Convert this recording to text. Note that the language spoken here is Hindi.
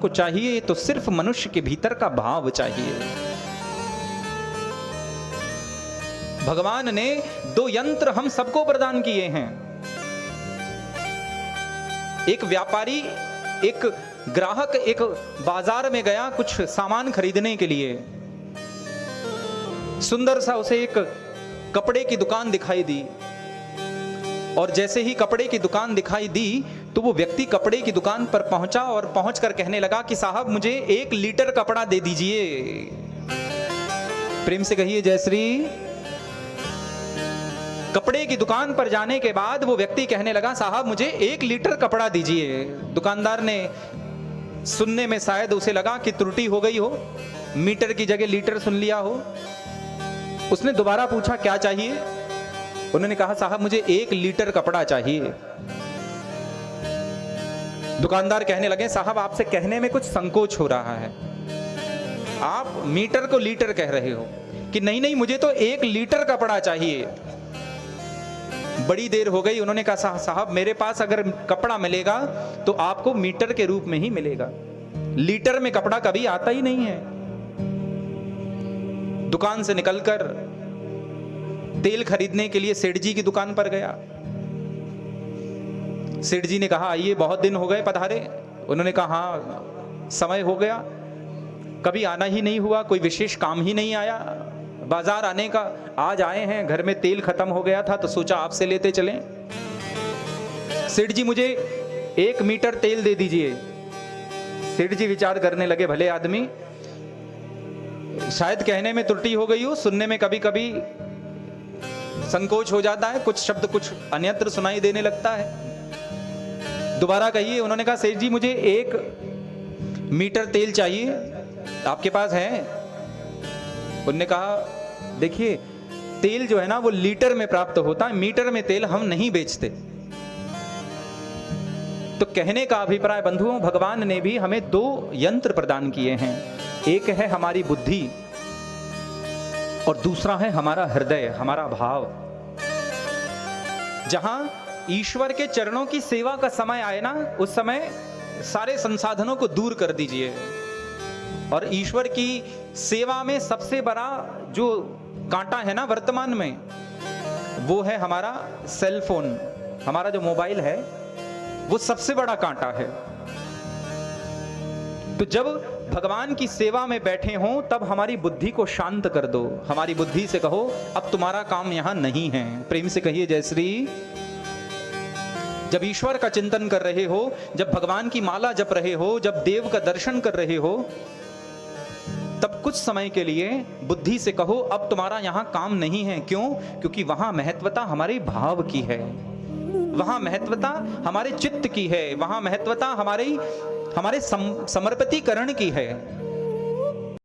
को चाहिए तो सिर्फ मनुष्य के भीतर का भाव चाहिए। भगवान ने दो यंत्र हम सबको प्रदान किए हैं। एक व्यापारी, एक ग्राहक एक बाजार में गया कुछ सामान खरीदने के लिए। सुंदर सा उसे एक कपड़े की दुकान दिखाई दी, और जैसे ही कपड़े की दुकान दिखाई दी तो वो व्यक्ति कपड़े की दुकान पर पहुंचा और पहुंचकर कहने लगा कि साहब मुझे 1 लीटर कपड़ा दे दीजिए। प्रेम से कहिए जय श्री। कपड़े की दुकान पर जाने के बाद वो व्यक्ति कहने लगा साहब मुझे 1 लीटर कपड़ा दीजिए। दुकानदार ने सुनने में शायद उसे लगा कि त्रुटि हो गई हो, मीटर की जगह लीटर सुन लिया हो। उसने दोबारा पूछा क्या चाहिए। उन्होंने कहा साहब मुझे 1 लीटर कपड़ा चाहिए। दुकानदार कहने लगे साहब आपसे कहने में कुछ संकोच हो रहा है, आप मीटर को लीटर कह रहे हो। कि नहीं नहीं मुझे तो 1 लीटर कपड़ा चाहिए। बड़ी देर हो गई। उन्होंने कहा साहब मेरे पास अगर कपड़ा मिलेगा तो आपको मीटर के रूप में ही मिलेगा, लीटर में कपड़ा कभी आता ही नहीं है। दुकान से निकलकर तेल खरीदने के लिए सेठ जी की दुकान पर गया। सेठ जी ने कहा आइए बहुत दिन हो गए पधारे। उन्होंने कहा हाँ समय हो गया, कभी आना ही नहीं हुआ, कोई विशेष काम ही नहीं आया बाजार आने का। आज आए हैं, घर में तेल खत्म हो गया था तो सोचा आपसे लेते चलें। सेठ जी मुझे 1 मीटर तेल दे दीजिए। सेठ जी विचार करने लगे भले आदमी, शायद कहने में त्रुटि हो गई हो, सुनने में कभी कभी संकोच हो जाता है, कुछ शब्द कुछ अन्यत्र सुनाई देने लगता है। दोबारा कहिए। उन्होंने कहा सेठ जी मुझे 1 मीटर तेल चाहिए, आपके पास है? उन्होंने कहा देखिए तेल जो है ना वो लीटर में प्राप्त होता है, मीटर में तेल हम नहीं बेचते। तो कहने का अभिप्राय बंधुओं, भगवान ने भी हमें 2 यंत्र प्रदान किए हैं। एक है हमारी बुद्धि और दूसरा है हमारा हृदय, हमारा भाव। जहां ईश्वर के चरणों की सेवा का समय आए ना, उस समय सारे संसाधनों को दूर कर दीजिए। और ईश्वर की सेवा में सबसे बड़ा जो कांटा है ना वर्तमान में, वो है हमारा सेल फोन, हमारा जो मोबाइल है वो सबसे बड़ा कांटा है। तो जब भगवान की सेवा में बैठे हों तब हमारी बुद्धि को शांत कर दो। हमारी बुद्धि से कहो अब तुम्हारा काम यहां नहीं है। प्रेम से कहिए जय श्री। जब ईश्वर का चिंतन कर रहे हो, जब भगवान की माला जप रहे हो, जब देव का दर्शन कर रहे हो, तब कुछ समय के लिए बुद्धि से कहो अब तुम्हारा यहां काम नहीं है। क्यों? क्योंकि वहां महत्वता हमारे भाव की है, वहां महत्वता हमारे चित्त की है, वहां महत्वता हमारे समर्पितीकरण की है।